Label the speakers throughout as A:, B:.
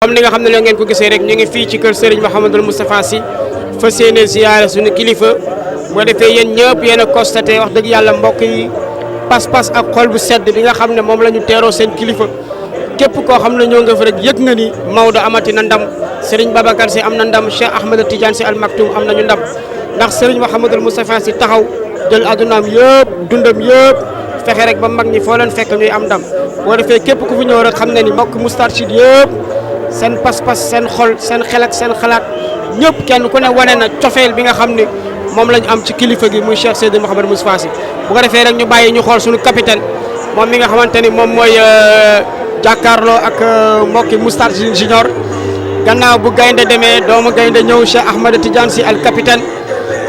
A: comme ni nga xam ne la ngeen ko gisee rek ñu ngi fii ci kër Serigne Mouhamadul Moustapha Sy fas yéene ziyaare suñu kilifa boo defee yéen ñëpp yéen a constaté wax dëgg yàlla mbokk yi pas-pas ak xol bu sedd bi nga xam ne moom la ñu teeroo seen kilifa képp koo xam ne ñoo nga fa rek yëg nga ni Maodo amati na ndam Serigne Babacar Sy am na ndam Cheikh Ahmed Tidiane Sy Al Maktoum am nañu ndam ndax Serigne Mouhamadul Moustapha Sy taxaw jël addunaam yëpp dundam yëpp fexe rek ba mag ñi foo leen fekk ñuy am ndam boo defee képp ku fi ñëw rek xam ne ni mbokk Moustarchidine yëpp seen pas-pas seen xol seen xel ak seen xalaat ñëpp kenn ku ne wane na cofeel bi nga xam ne moom lañu am ci kilifa gi muy Cheikh Seydi Mouhamadou Moustapha Sy bu ko defee rek ñu bàyyi ñu xool suñu capitaine moom mi nga xamante ni moom mooy jàkkaarloo ak mbokki Moustarchidine junior gannaaw bu gaynde demee doomu gaynde ñëw Cheikh Ahmed Tidiane Sy al capitaine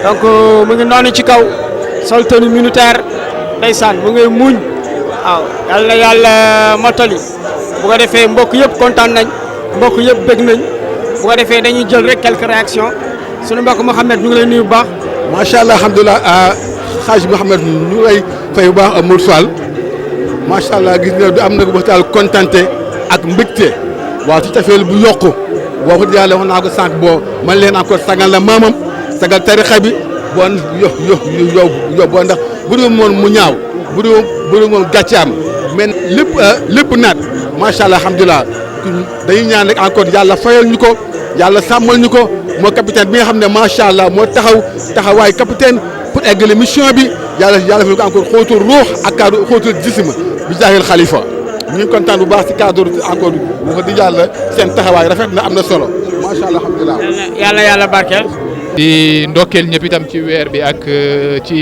A: donc mu ngi noonu ci kaw sol tenue militaire ndeysaan mu ngi muñ waaw yàlla yàlla motali bu ko defee mbokk yëpp kontaan nañ mbokk yëpp bëgg nañ bu ko defee dañuy jël rek quelques réactions sunu mbokk Mouhamed ñu ngi lay nuyu bu baax.
B: macha allah alhamdulilah xaaj Mouhamed ñu ngi lay fay bu baax Mour Fall macha allah gis nga am na waxtaan kontante ak mbégte waaw ci tafeel bu yokku boo ko yàlla wax naa ko sànq boo man leen encore sagal la maamam sagal tarixa bi boo yow boo ndax bu dul moon mu ñaaw bu dul moon gàccaam mais lépp naat macha allah alhamdulilah dañuy ñaan rek encore yàlla fayal ñu ko yàlla sàmmal ñu ko moo capitaine bi nga xam ne macha allah moo taxawaay capitaine pour eggale mission bi yàlla fayal ko encore xóotul ruux ak kaddu xóotul jisma bi jaahil xalifa ñu ngi kontaan bu baax ci cadre encore wax dëgg yàlla seen taxawaay rafet na am na solo macha allah alhamdulilah.
A: yàlla barkeel.
C: di ndokkeel ñëpp itam ci weer bi ak ci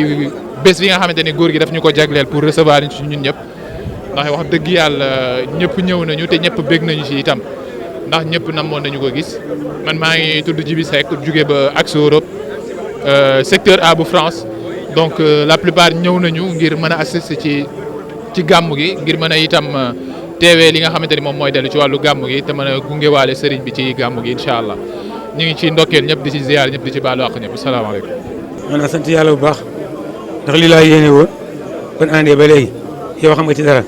C: bés bi nga xamante ni góor gi daf ñu ko jagleel pour recevoir ci ñun ñëpp ndax wax dëgg yàlla ñëpp ñëw nañu te ñëpp bég nañu ci itam ndax ñëpp namoon nañu ko gis man maa ngi tudd Djibi Seck jóge ba Axe Europe secteur A bu France donc la plupart ñëw nañu ngir mën a assister ci gàmm gi ngir mën a itam teewee li nga xamante ni moom mooy dellu ci wàllu gàmm gi te mën a gungewaale sëriñ bi ci gàmm gi incha allah ñu ngi ci ndokkeel ñëpp di ci ziar ñëpp di ci baalu àq ñëpp asalaamaaleykum.
D: maanaam sant yàlla bu baax ndax lii laa yéene woon kon àndee ba léegi yow xam nga ci dara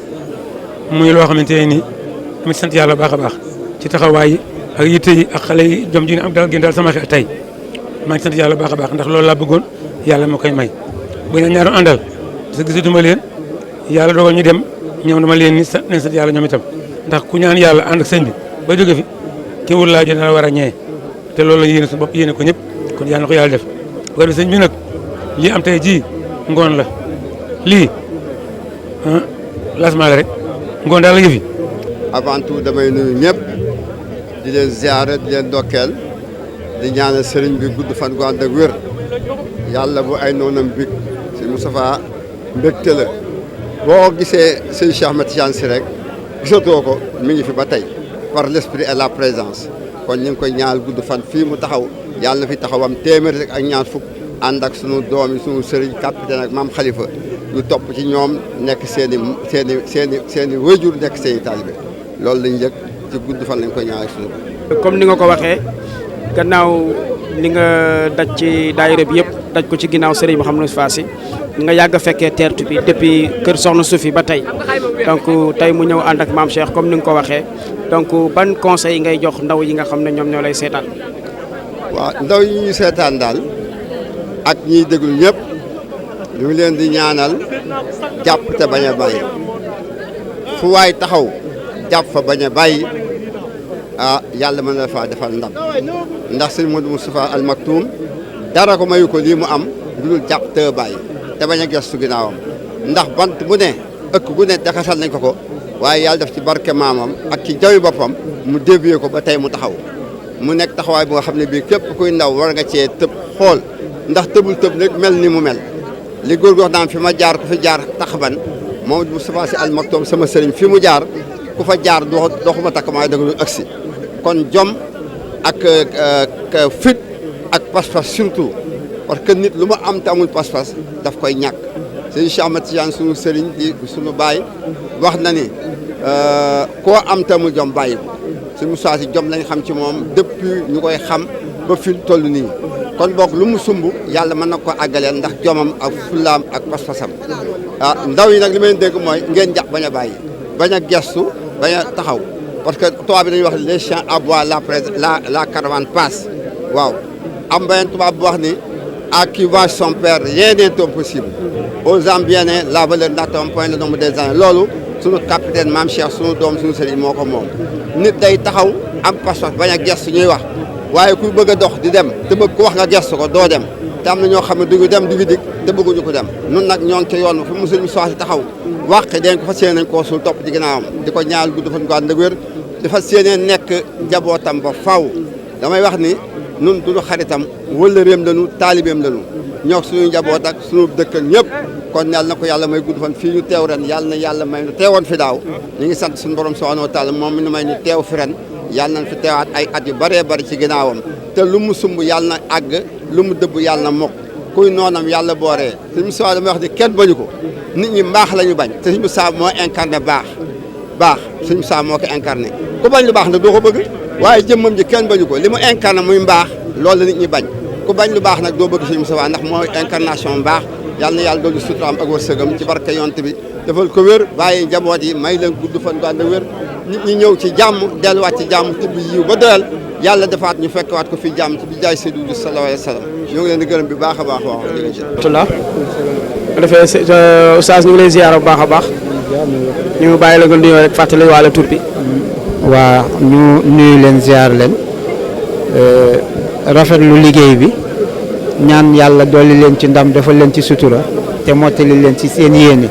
D: muy loo xamante ne nii dama ci sant yàlla bu baax a baax ci taxawaay yi ak yitte yi ak xale yi jom ji ne am daal gën daal sama xel tey maa ngi sant yàlla bu baax a baax ndax loolu laa bëggoon yàlla moo koy may bu ñu ñaaroon àndal parce que gisatuma leen yàlla dogal ñu dem ñoom dama leen ni sant yàlla ñoom itam ndax ku ñaan yàlla ànd ak sëñ bi ba jóge fi ki wul laa jot na la war a ñee te loolu la yéene suñu bopp yéene ko ñëpp kon yàlla na ko yàlla def bu ko defee sëñ bi nag lii am tey jii ngoon la lii lancement la rek ngoon daal la yëfi.
E: avant tout damay nuyu ñëpp di leen ziare di leen ndokkeel di ñaanal sëriñ bi gudd fan gu ànd ak wér yàlla bu ay noonam big si Moustapha mbégte la boo gisee sëñ Cheikh Ahmed Tidiane Sy rek gisatoo ko mi ngi fi ba tey par l'esprit et la présence kon ñu ngi koy ñaanal gudd fan fii mu taxaw yàlla na fi taxawam téeméer rek ak ñaar fukk ànd ak sunu doom yi sunu sëriñ capitaine ak maam Khalifa ñu topp ci ñoom nekk seen i wëjur nekk seen i taalibe loolu lañ yëg ci gudd fan lañ koy ñaanal sunu.
A: comme ni nga ko waxee gannaaw li nga daj ci daayira bi yëpp daj ko ci ginnaaw Serigne Mouhamadou Moustapha Sy nga yàgg a fekkee teertu bi depuis kër Soxna Soufi ba tey donc tey mu ñëw ànd ak maam Cheikh comme ni nga ko waxee donc ban conseil ngay jox ndaw yi nga xam ne ñoom ñoo lay seetaan.
E: waaw ndaw yi ñuy seetaan daal ak ñiy déglu ñëpp ñu ngi leen di ñaanal jàpp te bañ a bàyyi fu waay taxaw jàpp fa bañ a bàyyi yàlla mën na faa defal ndam ndax sëñ Modou Moustapha Al Maktoum dara ko mayu ko lii mu am lu dul jàpp te bàyyi te bañ a gestu ginnaawam ndax bant bu ne ëkk gu ne dakasal nañ ko waaye yàlla def ci barke maamam ak ci jawi boppam mu dévier ko ba tey mu taxaw mu nekk taxawaay bu nga xam ne bii képp kuy ndaw war nga cee tëb xool ndax tëbul tëb nag mel ni mu mel li góor gox naan fi ma jaar ku fi jaar taxaban Mamadou Moustapha Sy Al Maktoum sama sëriñ fi mu jaar ku fa jaar doxuma takk maay dëgg lu agsi kon jom ak fit ak pas-pas surtout parce que nit lu ma am te amul pas-pas daf koy ñàkk sëñ Cheikh Ahmed Tidiane sunu sëriñ di sunu baay wax na ni koo am te amul jom bàyyi ko sëñ Moustapha Sy jom lañ xam ci moom depuis ñu koy xam ba fi toll nii kon boog lu mu sumb yàlla mën na ko àggaleel ndax jomam ak fullaam ak pas-pasam ndaw yi nag li may dégg mooy ngeen jàpp bañ a bàyyi bañ a gestu bañ a taxaw parce que tubaab bi dañuy wax les chiens aboient la caravane passe waaw am benn tubaab bu wax ni à qui venge son père rien n'est impossible aux hommes bien nés la valeur n'atteint point le nombre des années loolu sunu capitaine Mame Cheikh sunu doom sunu sëriñ moo ko moom nit day taxaw am pas-pas bañ a gestu ñuy wax waaye ku bëgg a dox di dem te bëgg ku wax nga gestu ko doo dem te am na ñoo xam ne duñu dem duñu dig te bëgguñu ko dem nun nag ñoo ngi ca yoon fi musul mi soxla taxaw wàqe dañ ko fas yéene nañ koo suul topp ci ginnaawam di ko ñaal gudd fan ko ànd ak wér di fas yéene nekk njabootam ba faw damay wax ni nun duñu xaritam wala réem lañu taalibeem lañu ñoo suñu njaboot ak suñu dëkkal ñëpp kon yàlla na ko yàlla may gudd fan fii ñu teew ren yàlla na yàlla may nu teewoon fi daaw ñu ngi sant suñu borom subhanahu wa taala moom mi nu may ñu teew fi ren yàlla nañ fi teewaat ay at yu bëree bëri ci ginnaawam te lu mu sumb yàlla na àgg lu mu dëbb yàlla na mokk kuy noonam yàlla booree suñu Moussa damay wax ni kenn bañu ko nit ñi mbaax la ñu bañ te suñu Moussa moo incarné baax suñu Moussa moo ko incarné ku bañ lu baax nag doo ko bëgg waaye jëmmam ji kenn bañu ko li mu incarné muy mbaax loolu la nit ñi bañ ku bañ lu baax nag doo bëgg suñu Moussa ndax mooy incarnation mbaax yàlla na yàlla doolu suturaam ak wërsëgam ci barke yonte bi defal ko wér bàyyi njaboot yi may leen gudd fan gu ànd ak wér nit ñi ñëw ci jàmm delluwaat ci jàmm tibb yiw ba doyal yàlla defaat ñu fekkwaat ko fi jàmm ci bi jaay Seydou sallallahu alayhi wa sallam ñoo ngi leen di gërëm bi baax a baax wax
A: alhamdulilah defee oustaz ñu ngi lay ziyaara bu baax a baax ñu bàyyi la nga nuyoo rek fàttali waale tur bi
F: waa ñu nuyu leen ziyaar leen rafetlu liggéey bi ñaan yàlla dolli leen ci ndam defal leen ci sutura te mottali leen ci seen yéene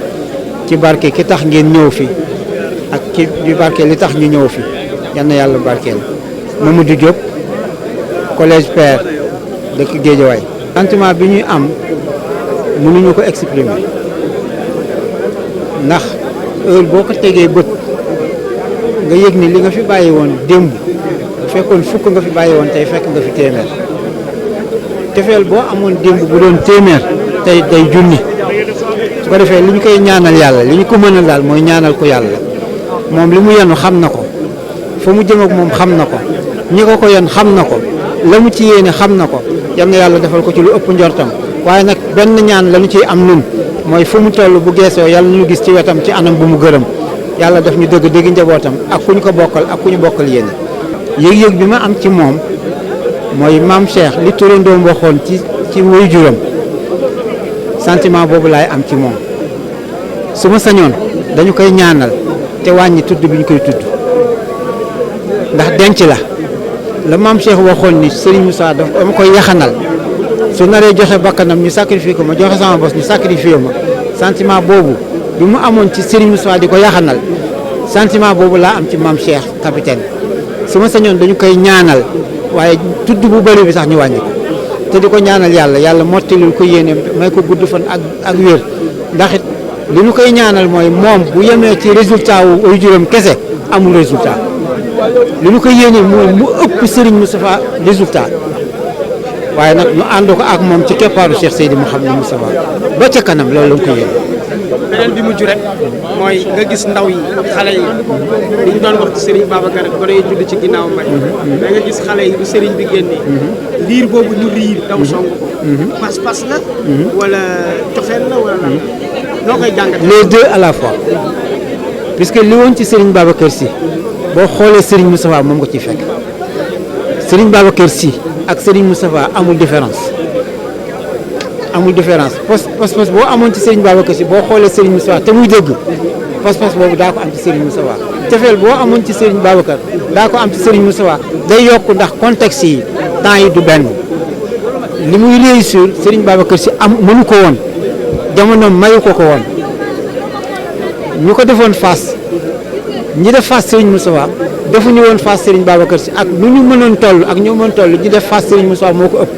F: ci barke ki tax ngeen ñëw fi ak ci barke li tax ñu ñëw fi yal na yàlla barkeel Mamadou Diop collège Père dëkk Guédiawaye sentiment bi ñuy am mënuñu ko exprimer ndax heure boo ko tegee bët nga yëg ni li nga fi bàyyi woon démb bu fekkoon fukk nga fi bàyyi woon tey fekk nga fi téeméer tefeel boo amoon démb bu doon téeméer tey day junni su ko defee li ñu koy ñaanal yàlla li ñu ko mënal daal mooy ñaanal ko yàlla moom li mu yenu xam na ko fa mu jëm ak moom xam na ko ñi ko yen xam na ko la mu ci yéene xam na ko yal na yàlla defal ko ci lu ëpp njortam waaye nag benn ñaan la ñu ciy am nun mooy fu mu toll bu geesoo yàlla ñu gis ci wetam ci anam bu mu gërëm yàlla daf ñu dëgg dëgg njabootam ak ku ñu ko bokkal ak ku ñu bokkal yéene yëg-yëg bi ma am ci moom mooy maam Cheikh li turandoom waxoon ci waajuram sentiment boobu laay am ci moom su ma sañoon dañu koy ñaanal te wàññi tudd bi ñu koy tudd ndax denc la maam Cheikh waxoon ni Serigne Moussa dama koy yaxanal su naree joxe bakkanam ñu sacrifié ko ma joxe sama bos ñu sacrifié ma sentiment boobu bi mu amoon ci Serigne Moussa di ko yaxanal sentiment boobu laa am ci maam Cheikh capitaine su ma sañoon dañu koy ñaanal waaye tudd bu bëri bi sax ñu wàññi ko te di ko ñaanal yàlla mottalil ko yéene may ko gudd fan ak wér ndax it li ñu koy ñaanal mooy moom bu yemee ci résultat wu waajuram kese amul résultat li ñu koy yéene mooy mu ëpp Serigne Moustapha résultat waaye nag ñu ànd ko ak moom ci keppaaru Cheikh Seydi Mouhamadou Moustapha ba ca kanam loolu la ñu koy yéene.
A: beneen bi mujj rek mooy nga gis ndaw yi xale yi li ñu doon wax ci Serigne Babacar ba day judd ci ginnaaw mbay da nga gis xale yi bu Serigne bi génnee liir boobu ñu liir daw song ko pas-pas la wala cofeel la wala lan noo koy jàngat
F: les deux à la fois puisque li woon ci Serigne Babacar Sy boo xoolee Serigne Moustapha moom nga ciy fekk Serigne Babacar Sy ak Serigne Moustapha amul différence pas-pas boo amoon ci Serigne Babacar Sy boo xoolee Serigne Moustapha te muy dëgg pas-pas boobu daa ko am ci Serigne Moustapha tefeel boo amoon ci Serigne Babacar daa ko am ci Serigne Moustapha day yokk ndax contexte yi temps yi du benn li muy réussir Serigne Babacar Sy am mënu ko woon jamono mayu ko woon ñu ko defoon face ñi def face Serigne Moustapha defuñu woon face Serigne Babacar Sy ak nu ñu mënoon toll ak ñu mën toll ñi def face Serigne Moustapha moo ko ëpp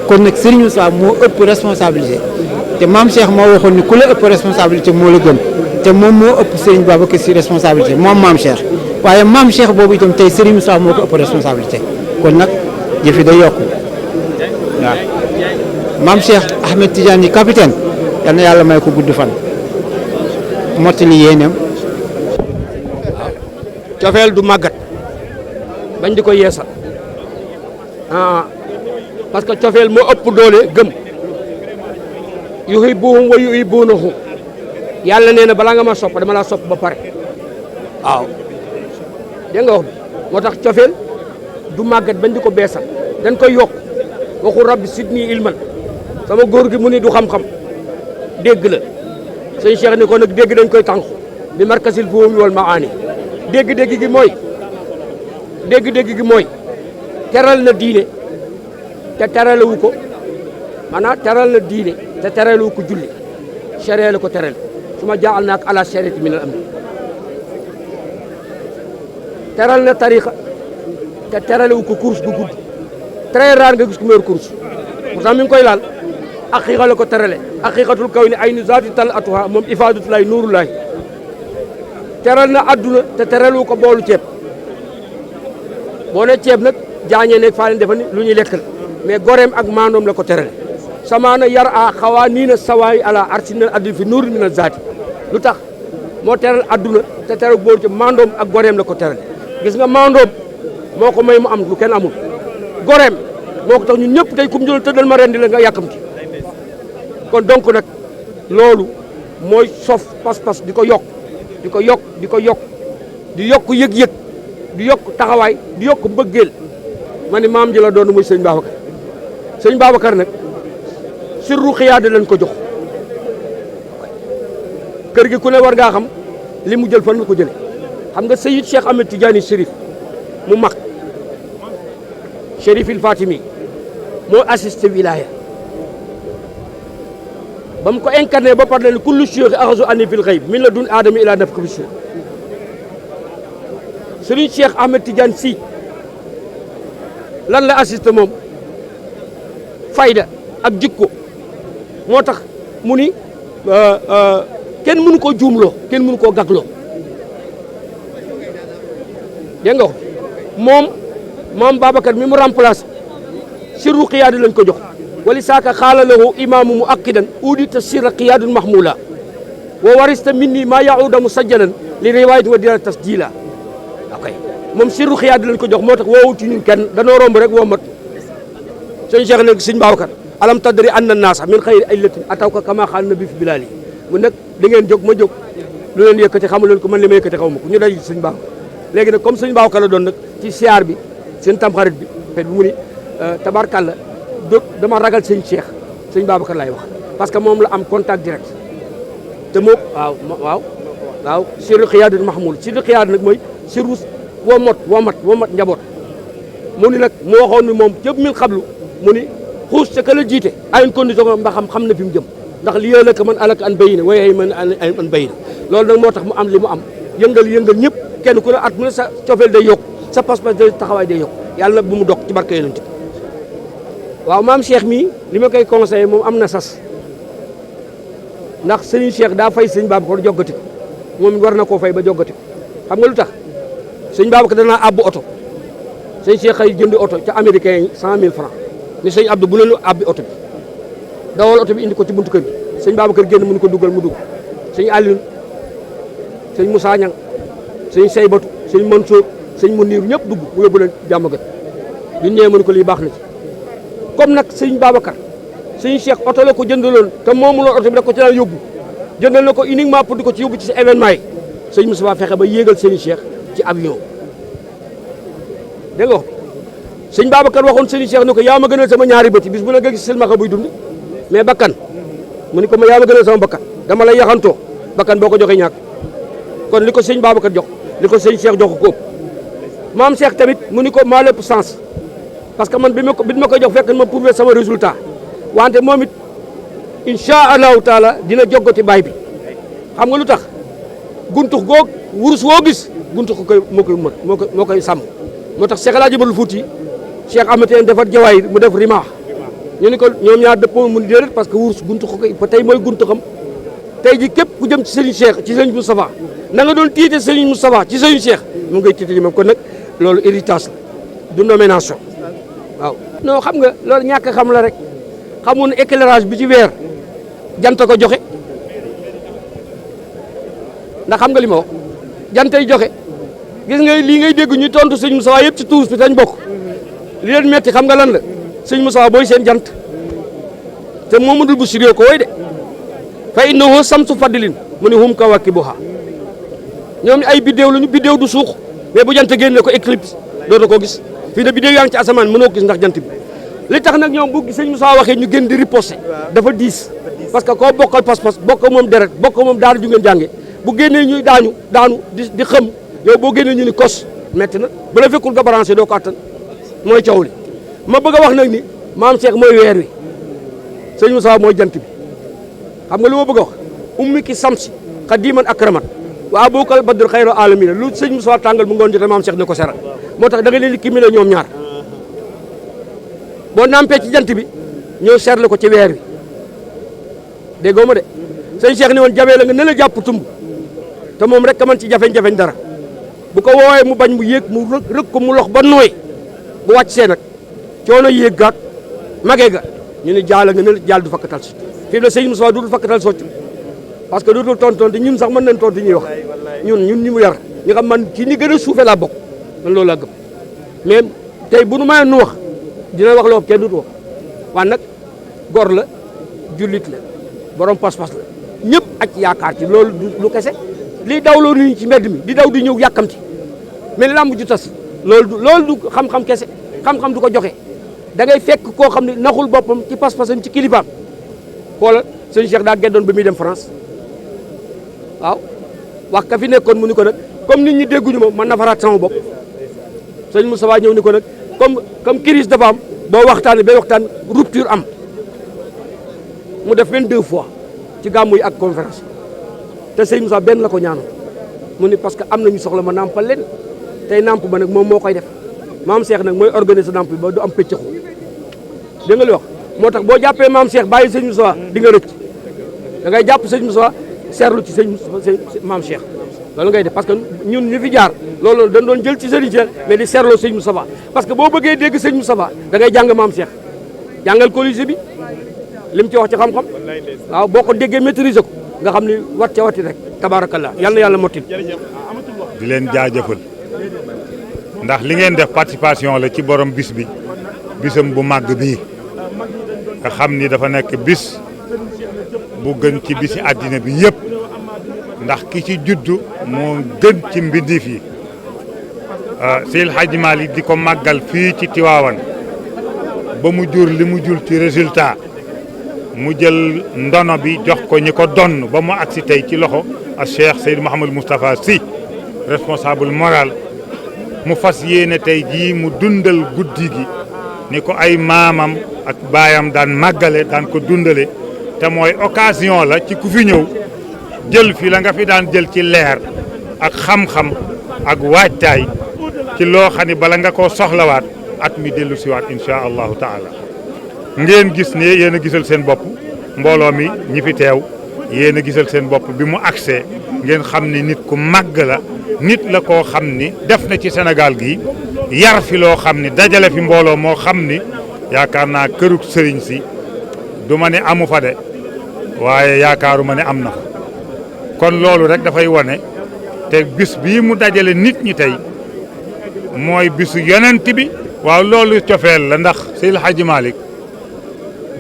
F: kon nag Serigne Moustapha moo ëpp responsabilité te maam Cheikh moo waxoon ni ku la ëpp responsabilité moo la gën te moom moo ëpp Serigne Babacar Sy responsabilité moom maam Cheikh waaye maam Cheikh boobu itam tey Serigne Moustapha moo ko ëpp responsabilité kon nag jëfi day yokku waaw maam Cheikh Ahmed Tidiane yi capitaine yal na yàlla may ko gudd fan mottali yéeneem.
A: cofeel du màggat bañ di ko yeesal parce que cofeel moo ëpp doole gëm yuhibbuhum wa yuhibbunahu yàlla nee na balaa nga ma sopp dama laa sopp ba pare waaw dégg nga wax bi moo tax cofeel du màggat bañ di ko beesal dañ koy yokk waxu rabbi sidni ilman sama góor gi mu ni du xam-xam dégg la sëñ Cheikh ni ko nag dégg dañ koy tànku bi markasil foofu wal maani dégg-dégg gi mooy teral na diine te teralewu ko maanaam teral na diine te teralewu ko julli charia la ko teral su ma jaal naak ala chariati min al amri teral na tariqa te teralewu ko course bu gudd très rare nga gis ku meeur course pourtant mi ngi koy laal aqiqa la ko terale aqiqatul kaw ni ay nu zaati tal atuha moom ifadatulaay nuurulaay teral na adduna te teralewu ko boolu ceeb boo ne ceeb nag jaañee nekk faa leen defa ni lu ñuy lekk la mais goreem ak maandoom la ko terale samaana yar a xawaa nii na sawaayi ala arsinal adduna fi nuur min a zaati lu tax moo teral adduna te teral boolu ceeb maandoom ak goreem la ko terale gis nga maandoom moo ko may mu am lu kenn amul goreem moo ko tax ñun ñëpp tey kum jël tëddal ma rendi la nga yàkkamti kon donc nag loolu mooy sof pas-pas di ko yokk di yokk yëg-yëg di yokk taxawaay di yokk mbëggeel ma ni maam ji la doon muy sëñ Babacar nag sirru xiyaada lañ ko jox kër gi ku ne war ngaa xam li mu jël fan la ko jële xam nga Seyid Cheikh Ahmed Tidiane Chérif mu mag Chérif il Fatimi moo assisté wilaya ba mu ko incarné ba pare ne kullu cheikh axasu ani fil xayb min la dun aadama ila naf ko bi Serigne Cheikh Ahmed Tidiane Sy lan la assisté moom fayda ak jikko moo tax mu ni kenn mënu koo juumloo kenn mënu koo gagloo dégg nga moom Babacar mi mu remplacé sirru qiyaadu lañ ko jox wali saaka xaala lahu imaamu mu akkidan udita sirra qiyaadun mahmula wa warista minni maa yahuda musajjalan li riwaayati wa dira tasjila ok moom sirru xiyaad lañ ko jox moo tax woowu ci ñun kenn danoo romb rek woo mat sëñ Cheikh nag sëñ Babacar alam tadri anna naasa min xayri illatin atawka kama xaal nabi fi bilaali mu nag da ngeen jóg ma jóg lu leen yëkkati xamu leen ko man li ma yëkkati xaw ma ko ñu day sëñ Babacar léegi nag comme sëñ Babacar la doon nag ci siyaar bi seen tamxarit bi fet bi mu ni tabarkàlla dama ragal sëñ Cheikh sëñ Babacar lay wax parce que moom la am contact direct te moom waaw sirru xiyaadul mahmul sirru xiyaad nag mooy sirru womat njaboot mu ni nag mu waxoon ni moom jëpp min xablu mu ni xuus ca ka la jiite à une condition mba xam na fi mu jëm ndax li yéen a man alak an bayina waaye man an bayina loolu nag moo tax mu am li mu am yëngal ñëpp kenn ku ne at mu ne sa cofeel day yokk sa pas-pas day taxawaay day yokk yàlla nag bu mu dog ci barke yonent waaw maam Cheikh mii li ma koy conseillé moom am na sas ndax sëñ Cheikh daa fay sëñ Babacar joggati ko moom war na koo fay ba joggati ko xam nga lu tax sëñ Babacar danaa àbbu oto sëñ Cheikh xëy jëndi oto ca américain yi 100 000 francs ni sëñ Abdou bu leen àbbi oto bi dawal oto bi indi ko ci buntu kër gi sëñ Babacar génn mënu ko dugal mu dugg sëñ Alioune sëñ Moussa Niang sëñ Seybatu sëñ Mansour sëñ Mounir ñëpp dugg mu yóbbu leen jàmm gën bi ñëwee mënu ko lii baax na ci comme nag sëñ Babacar sëñ Cheikh oto la ko jëndaloon te moomu loon oto bi da ko ci daan yóbbu jëndal na ko uniquement pour di ko ci yóbbu ci sa événement yi sëñ Moustapha fexe ba yéegal sëñ Cheikh ci avion dégg nga wax sëñ Babacar waxoon sëñ Cheikh ne ko yaa ma gënal sama ñaari bëti bis bu la nga gis silmaxa buy dund mais bakkan mu ni ko ma yaa ma gënal sama bakkan dama lay yaxantoo bakkan boo ko joxee ñàkk kon li ko sëñ Babacar jox li ko sëñ Cheikh jox ko ëpp maam Cheikh tamit mu ni ko maa lépp sens parce que man bi ma koy jox fekk ma prouvé sama résultat wante moom it incha allahu taala dina joggati baay bi xam nga lu tax guntux goog wurus woo gis guntux ko koy moo koy sàmm moo tax Cheikh El Hadj Ibrahima Fouti Cheikh Ahmed defar jawaay mu def rimaax ñu ni ko ñoom ñaar dëppoo mu déedéet parce que wurus guntux ko koy tey mooy guntuxam tey ji képp ku jëm ci Serigne Cheikh ci Serigne Moustapha na nga doon tiite Serigne Moustapha ci Serigne Cheikh mu ngay tiite ji moom kon nag loolu héritage la du nomination waaw non xam nga loolu ñàkk xam la rek xamoon éclairage bi ci weer jant ko joxe ndax xam nga li ma wax jantay joxe gis nga lii ngay dégg ñu tontu sëñ Moussa yëpp ci tuus bi dañ bokk li leen metti xam nga lan la sëñ Moussa booy seen jant te Mamadou Boussiré ko woy de fa innahu samsu fadlin mu ni hum kawakibuha ñoom ay biddéew lañu biddéew du suux
G: mais bu jant génne ko éclipse dootoo ko gis fii ne bidéew yaa ngi ci asamaan mënoo ko gis ndax jant bi li tax nag ñoom bu sëñ Moussa waxee ñu gën di riposter dafa diis parce que koo bokkal pas-pas bokk moom deret bokk moom daara ju ngeen jànge bu génnee ñuy daanu di xëm yow boo génnee ñu ni kos metti na bu la fekkul nga branché doo ko attan mooy coow li ma bëgg a wax nag ni maam Cheikh mooy weer wi sëñ Moussa mooy jant bi xam nga lu ma bëgg a wax ummi ki samsi xadiman akramat waa bookal badr xayru alamina lu sëñ Moussa tàngal bu ngoon jotee maam Cheikh ne ko seral moo tax da nga leen di kimi la ñoom ñaar boo nampee ci jant bi ñëw seerle ko ci weer wi déggoo ma de sëñ Cheikh ni woon jabee la nga ne la jàpp tumb te moom rek ka man ci jafeñ-jafeñ dara bu ko woowee mu bañ mu yéeg mu rëg ko mu lox ba nooy bu wàcc see nag coono yéeg gaat magee ga ñu ni jaala nga ne la jaal du fakkatal si fii la sëñ Moussa dudul fakkatal socc parce que dudul tontonte ñun sax mën nañ tontu ñuy wax ñun ñi mu yar ñu xam man ci ñi gën a suufe laa bokk man loolu laa gëm mais tey bu nu mayoon nu wax dina wax loo kenn dutu wax waaye nag gor la jullit la borom pas-pas la ñëpp ak yaakaar ci loolu lu kese lii dawloo nit ñi ci mbedd mi di daw di ñëw yàkkamti mais li lamb ju tas loolu du xam-xam kese xam-xam du ko joxe da ngay fekk koo xam ne naxul boppam ci pas-pasam ci kilifaam xoolal sëñ Cheikh daa geddoon ba muy dem France waaw wax ka fi nekkoon mu ni ko nag comme nit ñi dégguñu ma man nafaraat sama bopp sëñ Moustapha ñëw ni ko nag comme crise dafa am boo waxtaanee ba waxtaan rupture am mu def 22 fois ci gàmmu yi ak conférence te sëñ Moussa benn la ko ñaanoon mu ni parce que am nañu soxla ma nàmpal leen tey nàmp ba nag moom moo koy def maam Cheikh nag mooy organiser nàmp bi ba du am pëccëxu dégg nga li wax moo tax boo jàppee maam Cheikh bàyyi sëñ Moussa di nga rëcc da ngay jàpp sëñ Moussa seerlu ci sëñ maam Cheikh loolu ngay def parce que ñun ñu fi jaar loolu dañ doon jël ci sëriñ Cheikh mais di seerloo sëñ Moustapha parce que boo bëggee dégg sëñ Moustapha da ngay jàng maam Cheikh jàngal ko lycée bi lim ci wax ci xam-xam waaw boo ko déggee maîtriser ko nga xam ni wat ca wati rek tabarakallah yal na yàlla mottil
H: di leen jaajëfal ndax li ngeen def participation la ci borom bis bi bisam bu màgg bii nga xam ni dafa nekk bis bu gën ci bisi àddina bi yëpp ndax ki ci juddu moo gën ci mbindeef yi Seydi Hadji Malick di ko màggal fii ci Tiwaawan ba mu jur li mu jur ci résultat mu jël ndono bi jox ko ñi ko donn ba mu agsi tey ci loxo ak Cheikh Seydou Mouhamadou Moustapha Sy responsable moral mu fas yéene tey jii mu dundal guddi gi ni ko ay maamam ak baayam daan màggale daan ko dundale te mooy occasion la ci ku fi ñëw jël fi la nga fi daan jël ci leer ak xam-xam ak waajtaay ci loo xam ne bala nga koo soxlawaat at mi dellu siwaat insha allahu taala ngeen gis ne yéen a gisal seen bopp mbooloo mi ñi fi teew yéen a gisal seen bopp bi mu agsee ngeen xam ne nit ku màgg la nit la koo xam ni def na ci Sénégal gi yar fi loo xam ni dajale fi mbooloo moo xam ni yaakaar naa kërug sëriñ si du ma ne amu fa de waaye yaakaaruma ne am na fa kon loolu rek dafay wane te bis bii mu dajale nit ñi tey mooy bisu yonent bi waaw loolu cofeel la ndax Seydi Hadji Malick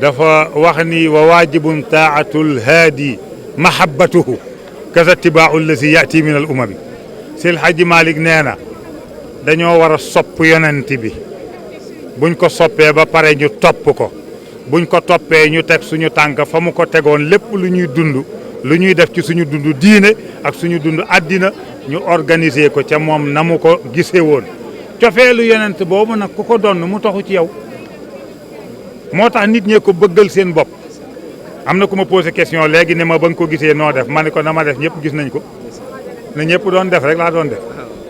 H: dafa wax ni wa waajibun taatul haadi mahabbatuhu kaza tibaau lazi yati min al umami Seydi Hadji Malick nee na dañoo war a sopp yonent bi buñ ko soppee ba pare ñu topp ko buñ ko toppee ñu teg suñu tànk fa mu ko tegoon lépp lu ñuy dund lu ñuy def ci suñu dund diine ak suñu dund àddina ñu organiser ko ca moom na mu ko gisee woon cofeelu yonent boobu nag ku ko donn mu taxu ci yow moo tax nit ñee ko bëggal seen bopp am na ku ma posé question léegi ne ma ba nga ko gisee noo def ma ne ko na ma def ñëpp gis nañ ko na ñëpp doon def rek laa doon def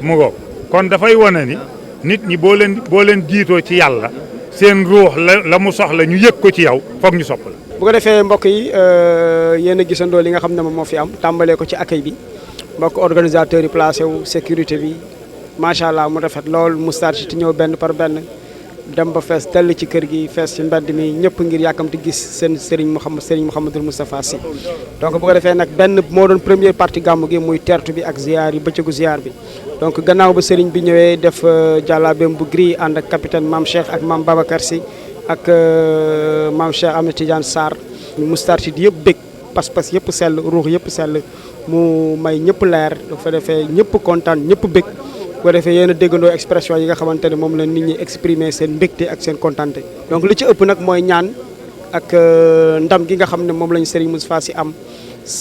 H: mu ngoo kon dafay wane ni nit ñi boo leen jiitoo ci yàlla seen ruux la mu soxla ñu yëg ko ci yow foog ñu sopp la
A: bu ko defee mbokk yi yéen a gisandoo li nga xam ne moom moo fi am tàmbalee ko ci accueil bi mbokk organisateurs yi placé wu sécurité bi macha allah mu rafet lool Moustarchidine ñëw benn par benn dem ba fees dell ci kër gi fees ci mbedd mi ñëpp ngir yàkkamti gis seen Serigne Mouhamadou Moustapha Sy donc bu ko defee nag benn moo doon première partie gàmmu gi muy tertu bi ak ziar yi bëccëgu ziar bi donc gannaaw ba Serigne bi ñëwee def jàllaabeem bu gris ànd ak capitaine Mame Cheikh ak Mame Babacar Sy ak Mame Cheikh Ahmed Tidiane Sarr Moustarchidine yëpp bég pas-pas yëpp sell ruux yëpp sell mu may ñëpp leer dafa defee ñëpp kontaan ñëpp bég bu ko defee yéen a déggandoo expression yi nga xamante ne moom la nit ñi exprimer seen mbégte ak seen kontante donc li ci ëpp nag mooy ñaan ak ndam gi nga xam ne moom lañu Serigne Moustapha Sy am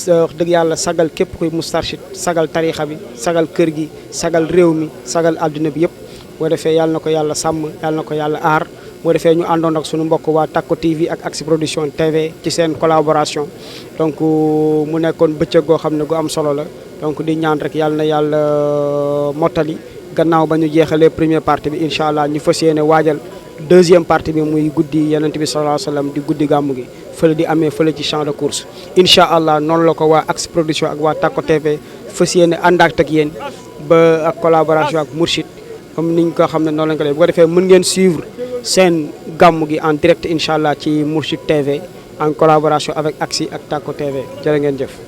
A: wax dëgg yàlla sagal képp kuy Moustarchid sagal tarixa bi sagal kër gi sagal réew mi sagal àdduna bi yëpp boo defee yàlla na ko yàlla sàmm yàlla na ko yàlla aar boo defee ñu àndoon ak suñu mbokk waa Takko TV ak Axe Production TV ci seen collaboration donc mu nekkoon bëccëg goo xam ne gu am solo la donc di ñaan rek yàlla na yàlla mottali gannaaw ba ñu jeexalee première partie bi incha allah ñu fas yéene waajal deuxième partie bi muy guddi Yonent bi sallallahu alayhi wa sallam di guddi gàmmu gi fële di amee fële ci champ de course incha allah noonu la ko waa Axe Production ak waa Takko TV fas yéene àndaat ak yéen ba ak collaboration ak Mourchid comme niñ ko xam ne noonu lañ ko def bu ko defee mën ngeen suivre seen gàmmu gi en direct incha allah ci Mourchid TV en collaboration avec Axe ak Takko TV jërë ngeen jëf.